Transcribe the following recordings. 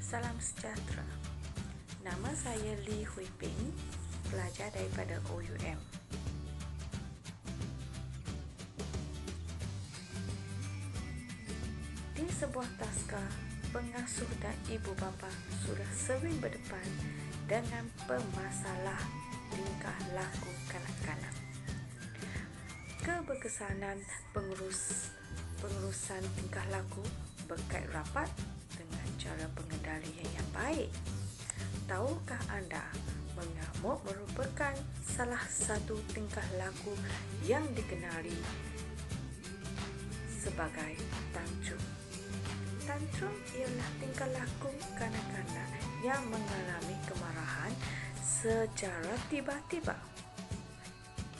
Salam sejahtera. Nama saya Lee Hui Ping, pelajar daripada OUM. Di sebuah taska, pengasuh dan ibu bapa sudah sering berdepan dengan pemasalah tingkah laku kanak-kanak. Keberkesanan pengurusan tingkah laku berkait rapat dengan cara pengendalian yang baik. Tahukah anda, mengamuk merupakan salah satu tingkah laku yang dikenali sebagai tantrum. Tantrum ialah tingkah laku kanak-kanak yang mengalami kemarahan secara tiba-tiba.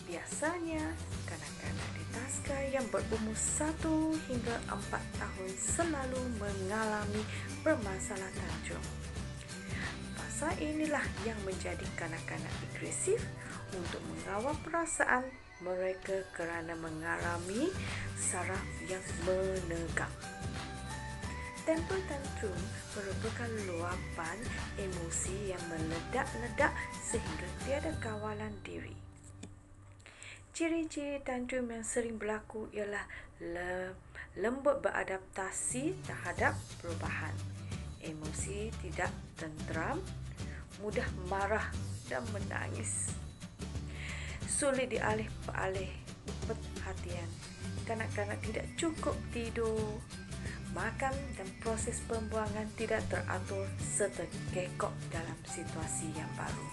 Biasanya, kanak-kanak di taska yang berumur 1 hingga 4 tahun selalu mengalami permasalahan tantrum. Fasa inilah yang menjadi kanak-kanak agresif untuk mengawal perasaan mereka kerana mengalami saraf yang menegang. Temper tantrum merupakan luapan emosi yang meledak-ledak sehingga tiada kawalan diri. Ciri-ciri tantrum yang sering berlaku ialah lembut beradaptasi terhadap perubahan, emosi tidak tenteram, mudah marah dan menangis, sulit dialih perhatian, kanak-kanak tidak cukup tidur, makan dan proses pembuangan tidak teratur serta kekok dalam situasi yang baru.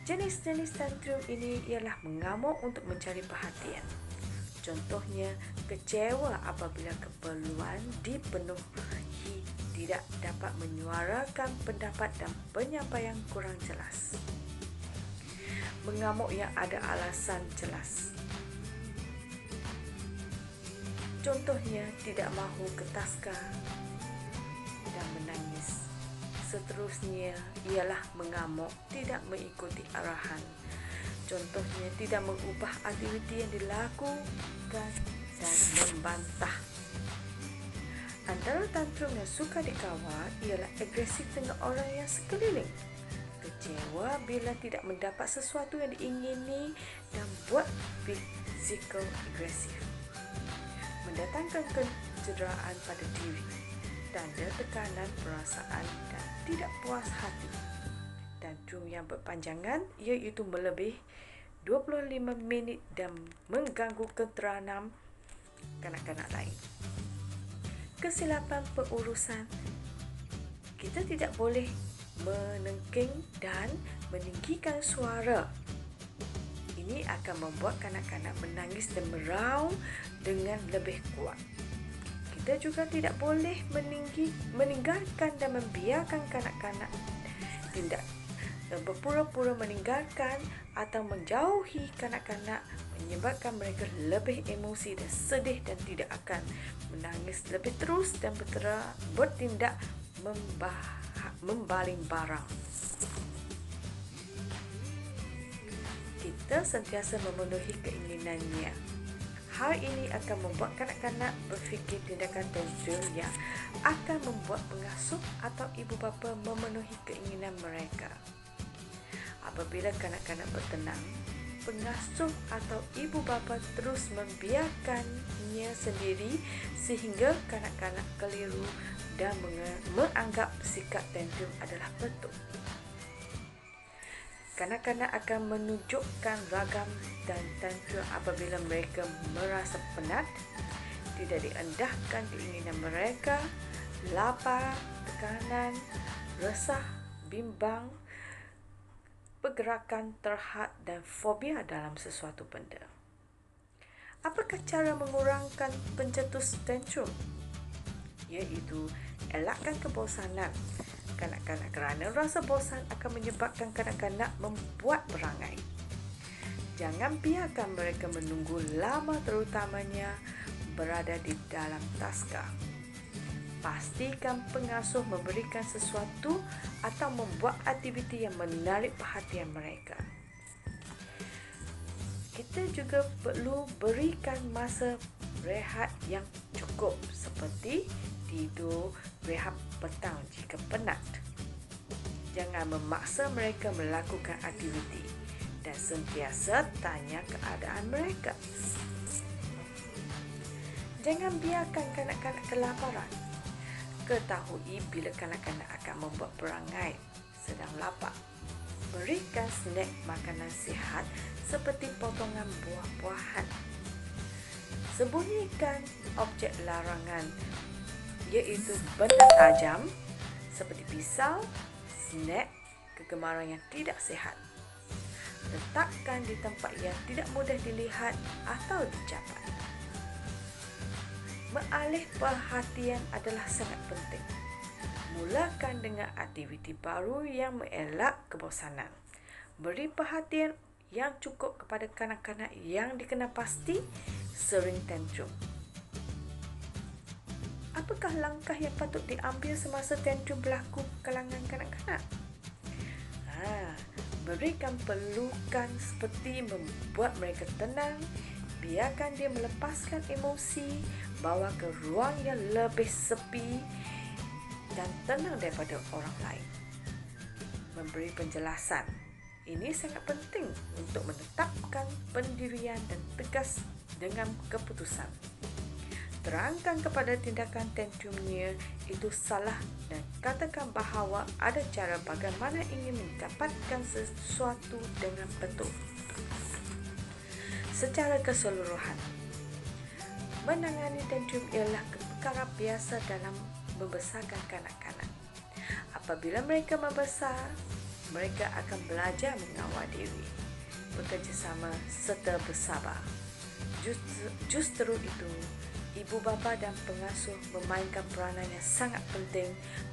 Jenis-jenis tantrum ini ialah mengamuk untuk mencari perhatian. Contohnya, kecewa apabila keperluan dipenuhi, tidak dapat menyuarakan pendapat dan penyampaian kurang jelas. Mengamuk yang ada alasan jelas. Contohnya, tidak mahu ke taska dan menangis. Seterusnya ialah mengamuk, tidak mengikuti arahan. Contohnya, tidak mengubah aktiviti yang dilakukan dan membantah. Antara tantrum yang suka dikawal ialah agresif dengan orang yang sekeliling, kecewa bila tidak mendapat sesuatu yang diingini dan buat fizikal agresif, mendatangkan kecederaan pada diri, tanda tekanan perasaan dan tidak puas hati. Tantrum yang berpanjangan iaitu melebih 25 minit dan mengganggu ketenteram kanak-kanak lain. Kesilapan pengurusan. Kita tidak boleh menengking dan meninggikan suara. Ini akan membuat kanak-kanak menangis dan meraung dengan lebih kuat. Kita juga tidak boleh meninggalkan dan membiarkan kanak-kanak tidak berpura-pura meninggalkan atau menjauhi kanak-kanak menyebabkan mereka lebih emosi dan sedih dan tidak akan menangis lebih terus dan bertindak membaling barang. Kita sentiasa memenuhi keinginannya. Hal ini akan membuat kanak-kanak berfikir tindakan tantrum yang akan membuat pengasuh atau ibu bapa memenuhi keinginan mereka. Apabila kanak-kanak bertenang, pengasuh atau ibu bapa terus membiarkannya sendiri sehingga kanak-kanak keliru dan menganggap sikap tantrum adalah betul. Kanak-kanak akan menunjukkan ragam dan tantrum apabila mereka merasa penat, tidak diendahkan keinginan mereka, lapar, tekanan, resah, bimbang, pergerakan terhad dan fobia dalam sesuatu benda. Apakah cara mengurangkan pencetus tantrum? Iaitu elakkan kebosanan. Kanak-kanak kerana rasa bosan akan menyebabkan kanak-kanak membuat perangai. Jangan biarkan mereka menunggu lama, terutamanya berada di dalam taska. Pastikan pengasuh memberikan sesuatu atau membuat aktiviti yang menarik perhatian mereka. Kita juga perlu berikan masa rehat yang cukup seperti tidur rehat petang jika penat. Jangan memaksa mereka melakukan aktiviti dan sentiasa tanya keadaan mereka. Jangan biarkan kanak-kanak kelaparan. Ketahui bila kanak-kanak akan membuat perangai sedang lapar. Berikan snack makanan sihat seperti potongan buah-buahan. Sembunyikan objek larangan iaitu benda tajam seperti pisau, snack, kegemaran yang tidak sihat. Letakkan di tempat yang tidak mudah dilihat atau dicapai. Mengalih perhatian adalah sangat penting. Mulakan dengan aktiviti baru yang mengelak kebosanan. Beri perhatian yang cukup kepada kanak-kanak yang dikenal pasti sering tantrum. Apakah langkah yang patut diambil semasa tantrum berlaku kalangan kanak-kanak? Berikan pelukan seperti membuat mereka tenang, biarkan dia melepaskan emosi, bawa ke ruang yang lebih sepi dan tenang daripada orang lain. Memberi penjelasan. Ini sangat penting untuk menetapkan pendirian dan tegas dengan keputusan. Terangkan kepada tindakan tantrumnya itu salah dan katakan bahawa ada cara bagaimana ingin mendapatkan sesuatu dengan betul. Secara keseluruhan, menangani tantrum ialah perkara biasa dalam membesarkan kanak-kanak. Apabila mereka membesar, mereka akan belajar mengawal diri, bekerjasama serta bersabar. Justru itu, ibu bapa dan pengasuh memainkan peranan yang sangat penting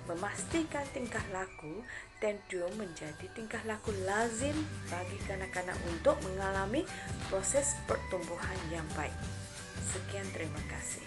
memastikan tingkah laku tantrum menjadi tingkah laku lazim bagi kanak-kanak untuk mengalami proses pertumbuhan yang baik. Sekian, terima kasih.